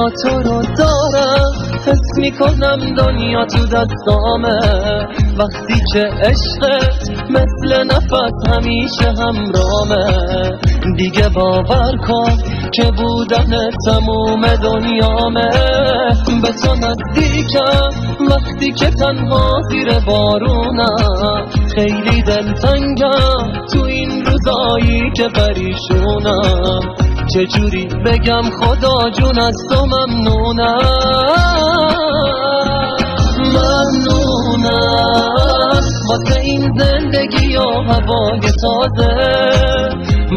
تا تو رو دارم حس میکنم دنیا تو دستامه. وقتی که عشقت مثل نفس همیشه همرامه. دیگه باور کن که بودن تموم دنیامه. به تو نزدیکم وقتی که تنها زیر بارونم. خیلی دلتنگم تو این روزایی که پریشونم. چجوری بگم خدا جون از تو ممنونم. ممنونم واسه این زندگی و هوای تازه.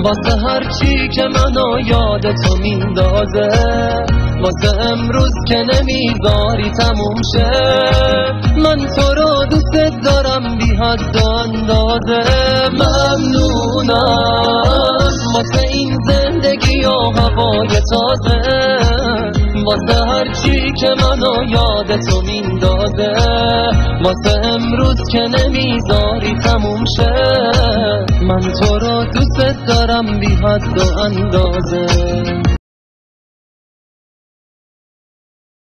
واسه هرچی که منو یاد تو میندازه. واسه امروز که نمیذاری تموم شه. من تو رو دوست دارم بی حد و اندازه. ممنونم واسه این زندگی و هوای تازه. واسه هرچی که منو یاد تو میندازه. واسه امروز که نمیذاری تموم شه. من تو رو دوست دارم بی حد و اندازه.